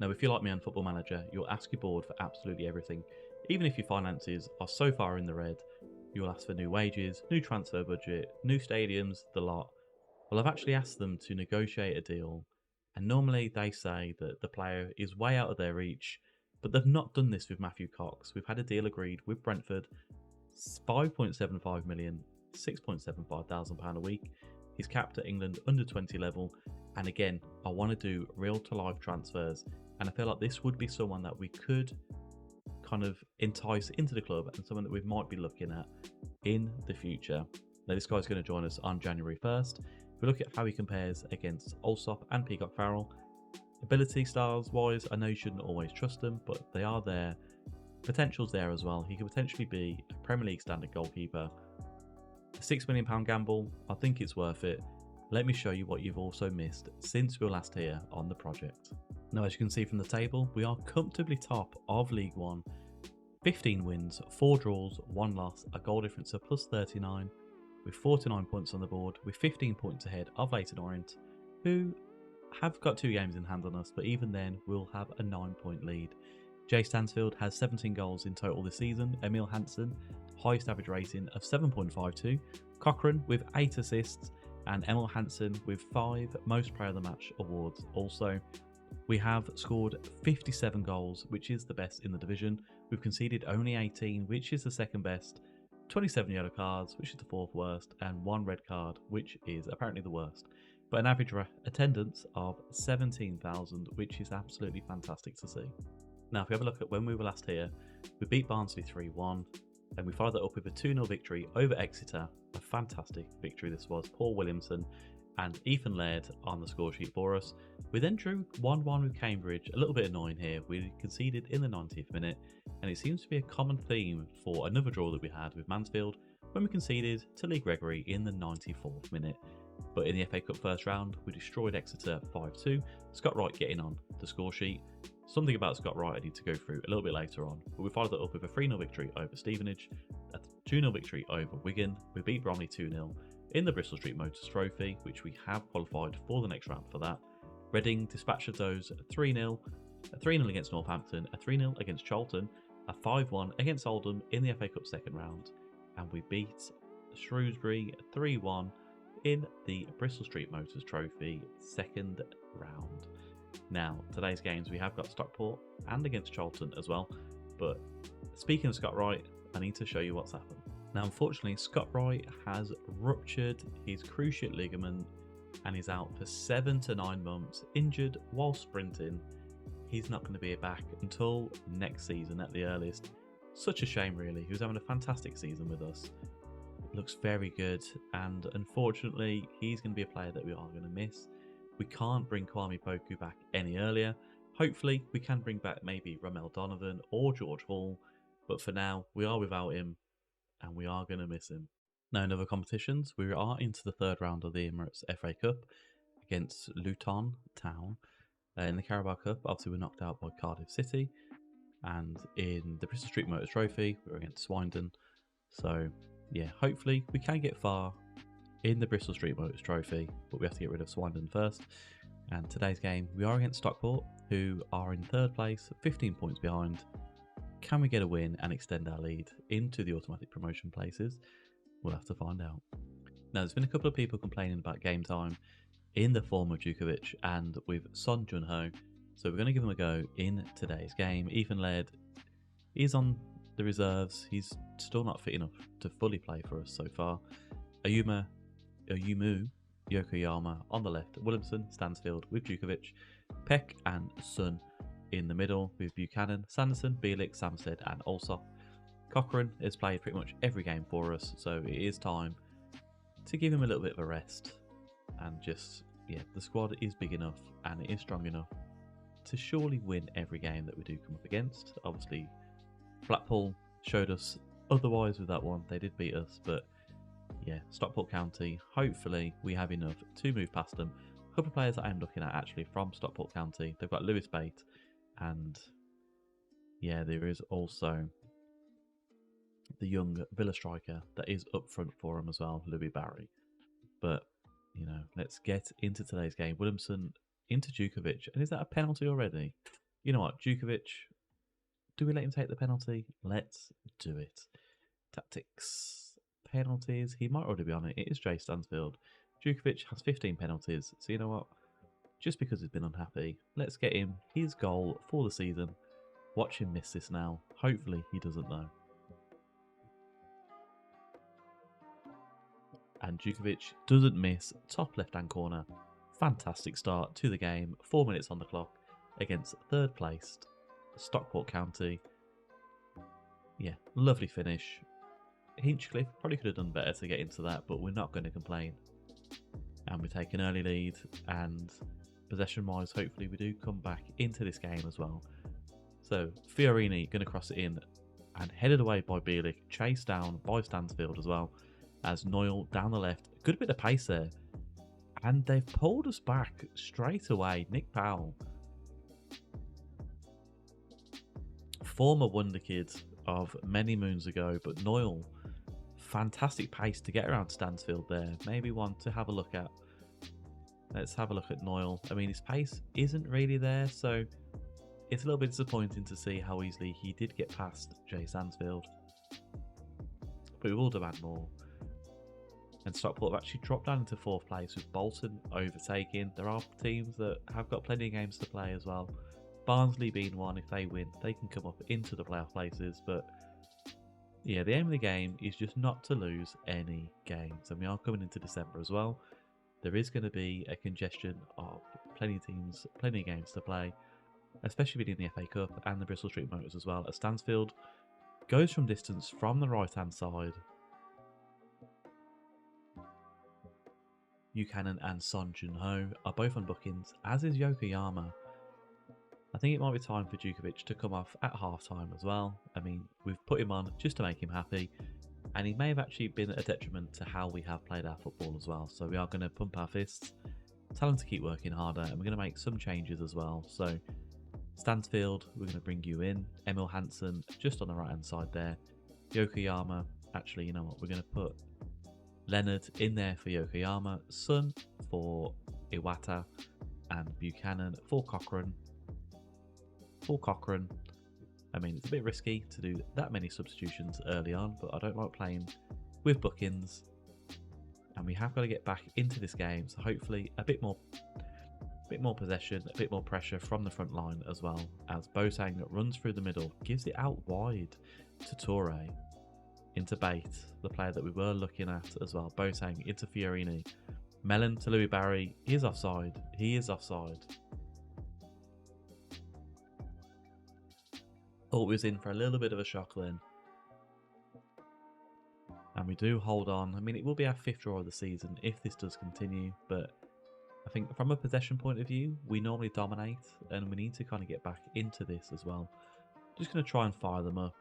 Now, if you're like me on Football Manager, you'll ask your board for absolutely everything. Even if your finances are so far in the red, you'll ask for new wages, new transfer budget, new stadiums, the lot. Well, I've actually asked them to negotiate a deal, and normally they say that the player is way out of their reach, but they've not done this with Matthew Cox. We've had a deal agreed with Brentford, 5.75 million, £6.75 thousand a week. He's capped at England under 20 level, and again, I want to do real to live transfers, and I feel like this would be someone that we could kind of entice into the club and someone that we might be looking at in the future. Now, this guy's going to join us on January 1st. If we look at how he compares against Allsop and Peacock Farrell, ability styles wise, I know you shouldn't always trust them, but they are there. Potential's there as well. He could potentially be a Premier League standard goalkeeper. A £6 million gamble, I think it's worth it. Let me show you what you've also missed since we were last here on the project. Now, as you can see from the table, we are comfortably top of League One. 15 wins, 4 draws, 1 loss, a goal difference of plus 39, with 49 points on the board, with 15 points ahead of Leyton Orient, who have got 2 games in hand on us, but even then we'll have a 9-point lead. Jay Stansfield has 17 goals in total this season. Emil Hansen, highest average rating of 7.52. Cochrane with 8 assists, and Emil Hansen with 5 most player of the match awards. Also, we have scored 57 goals, which is the best in the division. We've conceded only 18, which is the second best. 27 yellow cards, which is the 4th worst, and 1 red card, which is apparently the worst. But an average attendance of 17,000, which is absolutely fantastic to see. Now, if we have a look at when we were last here, we beat Barnsley 3-1, and we followed that up with a 2-0 victory over Exeter. A fantastic victory this was. Paul Williamson and Ethan Laird on the score sheet for us. We then drew 1-1 with Cambridge. A little bit annoying here. We conceded in the 90th minute, and it seems to be a common theme for another draw that we had with Mansfield when we conceded to Lee Gregory in the 94th minute. But in the FA Cup first round, we destroyed Exeter 5-2. Scott Wright getting on the score sheet. Something about Scott Wright I need to go through a little bit later on. But we followed that up with a 3-0 victory over Stevenage, a 2-0 victory over Wigan. We beat Bromley 2-0 in the Bristol Street Motors Trophy, which we have qualified for the next round for that. Reading dispatched those 3-0, a 3-0 against Northampton, a 3-0 against Charlton, a 5-1 against Oldham in the FA Cup second round, and we beat Shrewsbury 3-1 in the Bristol Street Motors Trophy second round. Now, today's games we have got Stockport and against Charlton as well, but speaking of Scott Wright, I need to show you what's happened. Now, unfortunately, Scott Wright has ruptured his cruciate ligament and is out for 7 to 9 months, injured while sprinting. He's not going to be back until next season at the earliest. Such a shame, really. He was having a fantastic season with us. Looks very good, and unfortunately, he's going to be a player that we are going to miss. We can't bring Kwame Poku back any earlier. Hopefully, we can bring back maybe Ramel Donovan or George Hall, but for now, we are without him, and we are going to miss him. Now, in other competitions, we are into the 3rd round of the Emirates FA Cup against Luton Town. In the Carabao Cup, obviously we're knocked out by Cardiff City, and in the Bristol Street Motors Trophy, we're against Swindon. So, yeah, hopefully we can get far in the Bristol Street Motors Trophy, but we have to get rid of Swindon first. And today's game, we are against Stockport, who are in 3rd place, 15 points behind. Can we get a win and extend our lead into the automatic promotion places? We'll have to find out. Now, there's been a couple of people complaining about game time in the form of Djukovic and with Son Jun-ho, so we're going to give them a go in today's game. Ethan Laird is on the reserves. He's still not fit enough to fully play for us so far. Oyumu Yokoyama on the left, Williamson, Stansfield with Djukovic, Peck and Sun in the middle with Buchanan, Sanderson, Bielik, Samsted and Allsop. Cochrane has played pretty much every game for us, so it is time to give him a little bit of a rest. And just, yeah, the squad is big enough and it is strong enough to surely win every game that we do come up against. Obviously, Blackpool showed us otherwise with that one. They did beat us, but yeah, Stockport County, hopefully we have enough to move past them. A couple of players that I'm looking at actually from Stockport County. They've got Lewis Bate, and yeah, there is also the young Villa striker that is up front for him as well, Louis Barry. But, you know, let's get into today's game. Williamson into Djukovic, and is that a penalty already? You know what, Djukovic, do we let him take the penalty? Let's do it. Tactics. Penalties. He might already be on it. It is Jay Stansfield. Djukovic has 15 penalties. So you know what? Just because he's been unhappy, let's get him his goal for the season. Watch him miss this now. Hopefully he doesn't though. And Djukovic doesn't miss. Top left-hand corner. Fantastic start to the game. 4 minutes on the clock against third placed Stockport County. Yeah, lovely finish. Hinchcliffe probably could have done better to get into that, but we're not going to complain. And we take an early lead, and possession-wise, hopefully we do come back into this game as well. So, Fiorini going to cross it in, and headed away by Bielik, chased down by Stansfield as well, as Noyle down the left. Good bit of pace there. And they've pulled us back straight away. Nick Powell, former wonder kid of many moons ago, but Noyle, fantastic pace to get around Stansfield there. Maybe one to have a look at. Let's have a look at Noyle. I mean, his pace isn't really there, so it's a little bit disappointing to see how easily he did get past Jay Stansfield. But we will demand more. And Stockport have actually dropped down into 4th place with Bolton overtaking. There are teams that have got plenty of games to play as well. Barnsley being one, if they win, they can come up into the playoff places. But yeah, the aim of the game is just not to lose any games. And we are coming into December as well. There is going to be a congestion of plenty of teams, plenty of games to play, especially within the FA Cup and the Bristol Street Motors as well. As Stansfield goes from distance from the right-hand side. Buchanan and Son Jun-ho are both on bookings, as is Yokoyama. I think it might be time for Djukovic to come off at half-time as well. I mean, we've put him on just to make him happy, and he may have actually been a detriment to how we have played our football as well. So we are going to pump our fists, tell him to keep working harder, and we're going to make some changes as well. So Stansfield, we're going to bring you in. Emil Hansen just on the right-hand side there. Yokoyama, actually, you know what, we're going to put Leonard in there for Yokoyama, Sun for Iwata, and Buchanan for Cochrane. I mean, it's a bit risky to do that many substitutions early on, but I don't like playing with bookings. And we have got to get back into this game, so hopefully a bit more possession, a bit more pressure from the front line as well, as Boateng runs through the middle, gives it out wide to Toure, into Bate, the player that we were looking at as well. Boateng into Fiorini. Mellon to Louis Barry. He is offside. Thought we was in for a little bit of a shock then. And we do hold on. I mean, it will be our 5th draw of the season if this does continue, but I think from a possession point of view, we normally dominate, and we need to kind of get back into this as well. Just going to try and fire them up.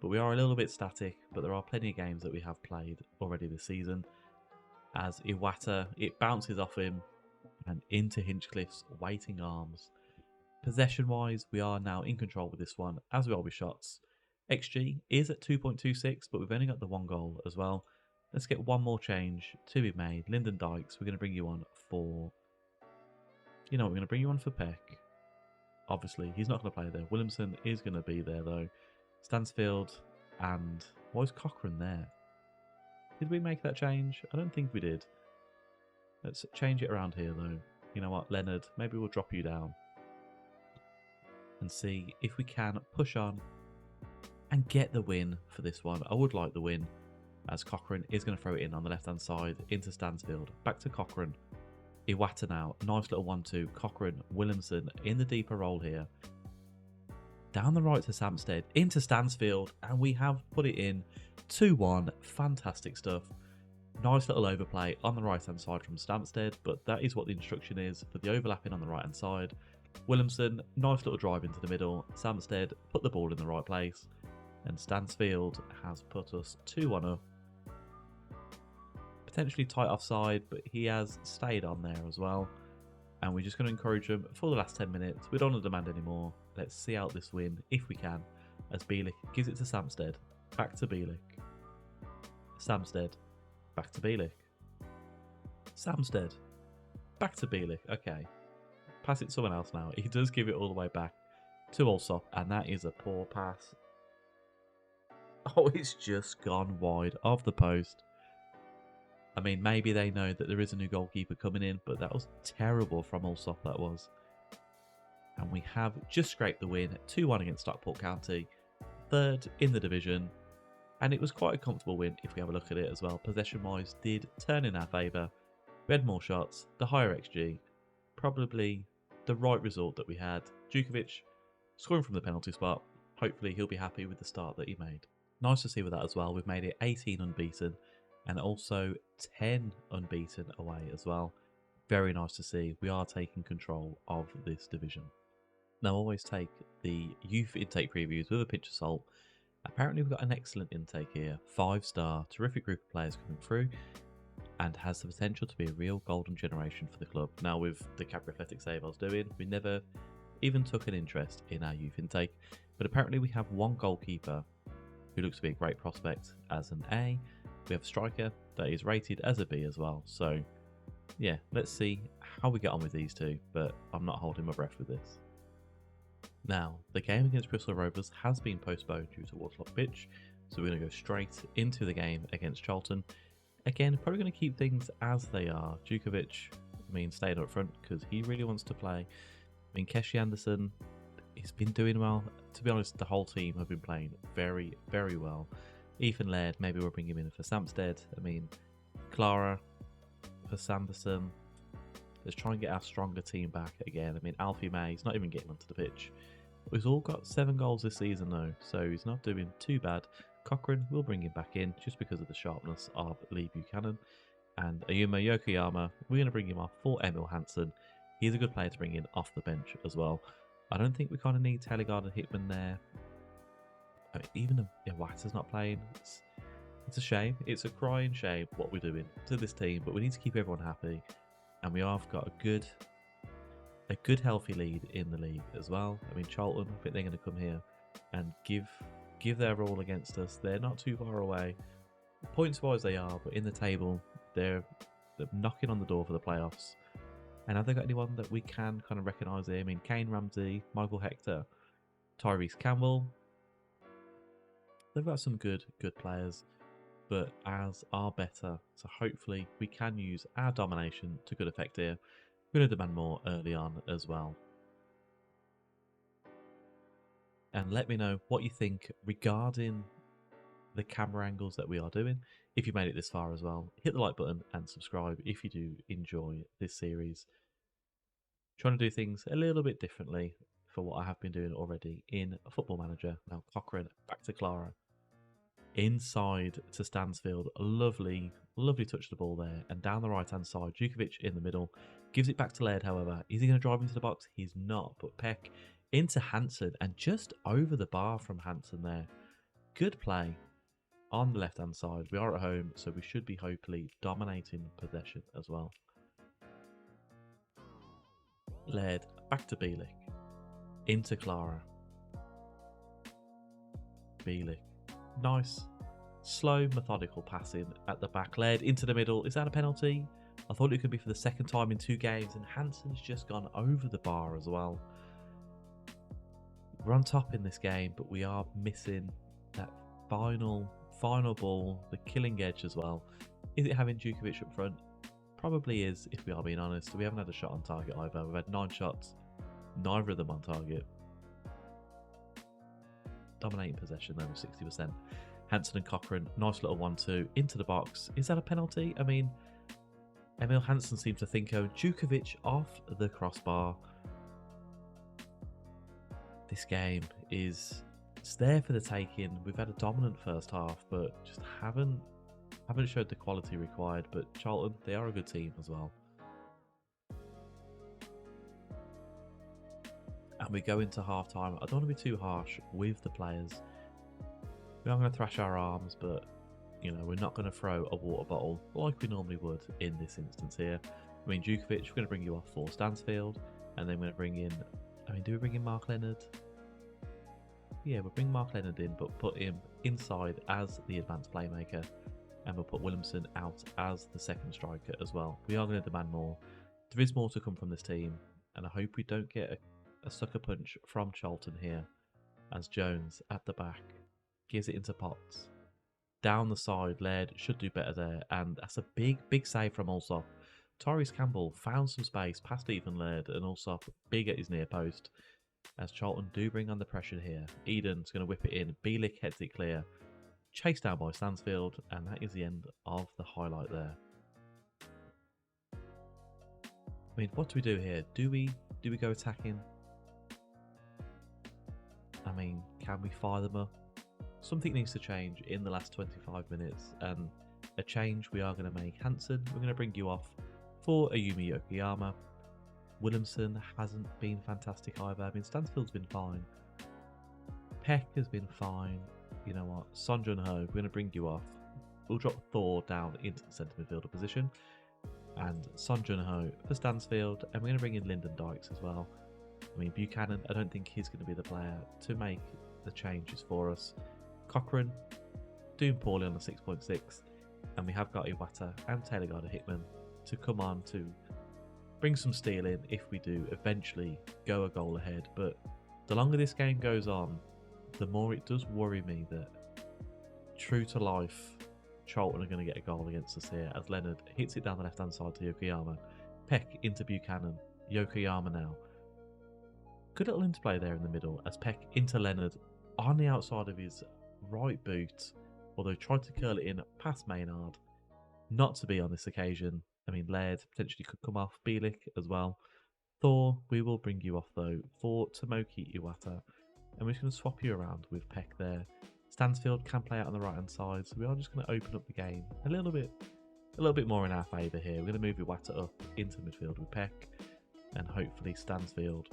But we are a little bit static, but there are plenty of games that we have played already this season. As Iwata, it bounces off him and into Hinchcliffe's waiting arms. Possession-wise, we are now in control with this one, as we are with shots. XG is at 2.26, but we've only got the 1 goal as well. Let's get one more change to be made. Lyndon Dykes, we're going to bring you on for... You know, we're going to bring you on for Peck. Obviously, he's not going to play there. Williamson is going to be there, though. Stansfield, and why is Cochrane there? Did we make that change? I don't think we did. Let's change it around here though. You know what, Leonard, maybe we'll drop you down and see if we can push on and get the win for this one. I would like the win, as Cochrane is going to throw it in on the left hand side into Stansfield. Back to Cochrane. Iwata now, nice little 1-2. Cochrane, Williamson in the deeper role here. Down the right to Samstead, into Stansfield, and we have put it in 2-1. Fantastic stuff. Nice little overplay on the right hand side from Stansted, but that is what the instruction is for the overlapping on the right hand side. Williamson, nice little drive into the middle. Samstead put the ball in the right place, and Stansfield has put us 2-1 up. Potentially tight offside, but he has stayed on there as well. And we're just going to encourage him for the last 10 minutes. We don't want to demand anymore. Let's see out this win if we can. As Bielik gives it to Samstead. Back to Bielik. Samstead. Back to Bielik. Samstead. Back to Bielik. Okay. pass it to someone else now. He does give it all the way back to Allsop, and that is a poor pass. Oh, it's just gone wide of the post. I mean, maybe they know that there is a new goalkeeper coming in, but that was terrible from Allsop, that was. And we have just scraped the win, 2-1 against Stockport County, third in the division. And it was quite a comfortable win if we have a look at it as well. Possession-wise did turn in our favour. We had more shots, the higher XG, probably the right result that we had. Djukovic scoring from the penalty spot. Hopefully he'll be happy with the start that he made. Nice to see with that as well. We've made it 18 unbeaten and also 10 unbeaten away as well. Very nice to see. We are taking control of this division. Now, always take the youth intake previews with a pinch of salt. Apparently, we've got an excellent intake here. 5-star, terrific group of players coming through, and has the potential to be a real golden generation for the club. Now, with the Cadbury Athletic save I was doing, we never even took an interest in our youth intake. But apparently, we have one goalkeeper who looks to be a great prospect as an A. We have a striker that is rated as a B as well. So, yeah, let's see how we get on with these two. But I'm not holding my breath with this. Now, the game against Bristol Rovers has been postponed due to waterlogged pitch, so we're going to go straight into the game against Charlton. Again, probably going to keep things as they are. Djukovic, staying up front because he really wants to play. Keshi Anderson, he's been doing well. To be honest, the whole team have been playing very, very well. Ethan Laird, maybe we'll bring him in for Samstead. Clara for Sanderson. Let's try and get our stronger team back again. Alfie May, he's not even getting onto the pitch. He's all got 7 goals this season though, so he's not doing too bad. Cochrane, we'll bring him back in just because of the sharpness of Lee Buchanan. And Ayuma Yokoyama, we're going to bring him off for Emil Hansen. He's a good player to bring in off the bench as well. I don't think we kind of need Telegaard and Hitman there. Even Iwata's not playing. It's a shame. It's a crying shame what we're doing to this team, but we need to keep everyone happy. And we have got a good healthy lead in the league as well. Charlton, I think they're going to come here and give their all against us. They're not too far away. Points wise they are, but in the table they're knocking on the door for the playoffs. And have they got anyone that we can kind of recognise here? Kane Ramsey, Michael Hector, Tyrese Campbell. They've got some good players, but ours are better. So hopefully we can use our domination to good effect here. We're going to demand more early on as well. And let me know what you think regarding the camera angles that we are doing. If you made it this far as well, hit the like button and subscribe if you do enjoy this series. Trying to do things a little bit differently for what I have been doing already in Football Manager. Now Cochrane back to Clara. Inside to Stansfield. A lovely touch the ball there. And down the right hand side, Djukovic in the middle. Gives it back to Laird, however. Is he going to drive into the box? He's not. But Peck into Hansen. And just over the bar from Hansen there. Good play on the left hand side. We are at home, so we should be hopefully dominating possession as well. Laird back to Bielik. Into Clara. Bielik. Nice, slow, methodical passing at the back. Laird into the middle. Is that a penalty? I thought it could be for the second time in 2 games, and Hansen's just gone over the bar as well. We're on top in this game, but we are missing that final ball, the killing edge as well. Is it having Djukovic up front? Probably is, if we are being honest. We haven't had a shot on target either. We've had 9 shots, neither of them on target. Dominating possession though, 60%. Hansen and Cochrane, nice little 1-2 into the box. Is that a penalty? Emil Hansen seems to think Djukovic off the crossbar. This game it's there for the taking. We've had a dominant first half, but just haven't showed the quality required. But Charlton, they are a good team as well. And we go into half time. I don't want to be too harsh with the players. We are going to thrash our arms, but we're not going to throw a water bottle like we normally would in this instance here. Djukovic, we're going to bring you off for Stansfield, and then we're going to bring in. Do we bring in Mark Leonard? Yeah, we'll bring Mark Leonard in, but put him inside as the advanced playmaker, and we'll put Williamson out as the second striker as well. We are going to demand more. There is more to come from this team. And I hope we don't get a sucker punch from Charlton here, as Jones at the back gives it into Potts. Down the side, Laird should do better there, and that's a big save from Allsop. Tyrese Campbell found some space past Ethan Laird, and Allsop big at his near post. As Charlton do bring on the pressure here. Eden's going to whip it in. Bielik heads it clear. Chased down by Stansfield, and that is the end of the highlight there. I mean, what do we do here? Do we go attacking? I mean, can we fire them up? Something needs to change in the last 25 minutes, and a change we are going to make. Hansen, we're going to bring you off for Ayumi Yokoyama. Williamson hasn't been fantastic either. I mean, Stansfield's been fine. Peck has been fine. You know what? Son Jun-ho, we're going to bring you off. We'll drop Thor down into the centre midfielder position. And Son Jun-ho for Stansfield. And we're going to bring in Lyndon Dykes as well. I mean, Buchanan, I don't think he's going to be the player to make the changes for us. Cochrane, doing poorly on the 6.6. And we have got Iwata and Taylor Gardner-Hickman to come on to bring some steel in if we do eventually go a goal ahead. But the longer this game goes on, the more it does worry me that, true to life, Charlton are going to get a goal against us here as Leonard hits it down the left-hand side to Yokoyama. Peck into Buchanan. Yokoyama now. Good little interplay there in the middle as Peck into Leonard on the outside of his right boot, although tried to curl it in past Maynard. Not to be on this occasion. I mean, Laird potentially could come off. Bielik as well. Thor, we will bring you off though for Tomoki Iwata. And we're just going to swap you around with Peck there. Stansfield can play out on the right hand side, so we are just going to open up the game a little bit more in our favour here. We're going to move Iwata up into midfield with Peck, and hopefully Stansfield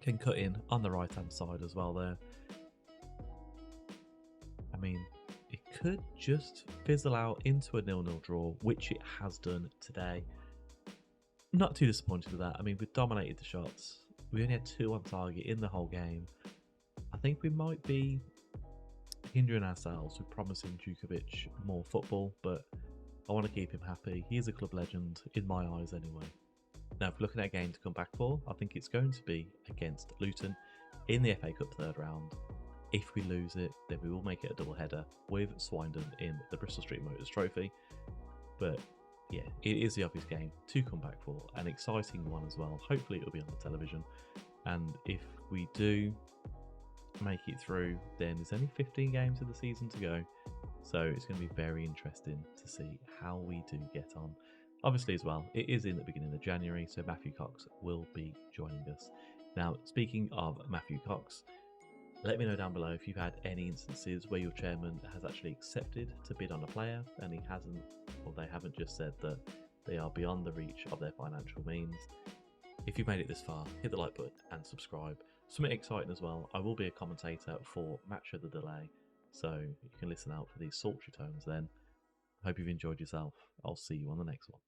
can cut in on the right hand side as well there. I mean, it could just fizzle out into a 0-0 draw, which it has done today. Not too disappointed with that. I mean, we've dominated the shots. We only had 2 on target in the whole game. I think we might be hindering ourselves with promising Djukovic more football, but I want to keep him happy. He is a club legend, in my eyes anyway. Now, if we're looking at a game to come back for, I think it's going to be against Luton in the FA Cup third round. If we lose it, then we will make it a double header with Swindon in the Bristol Street Motors Trophy. But yeah, it is the obvious game to come back for, an exciting one as well. Hopefully it'll be on the television, and if we do make it through, then there's only 15 games of the season to go, so it's going to be very interesting to see how we do get on. Obviously as well, it is in the beginning of January, so Matthew Cox will be joining us. Now, speaking of Matthew Cox, let me know down below if you've had any instances where your chairman has actually accepted to bid on a player and he hasn't, or they haven't just said that they are beyond the reach of their financial means. If you've made it this far, hit the like button and subscribe. Something exciting as well, I will be a commentator for Match of the Delay, so you can listen out for these sultry tones then. Hope you've enjoyed yourself. I'll see you on the next one.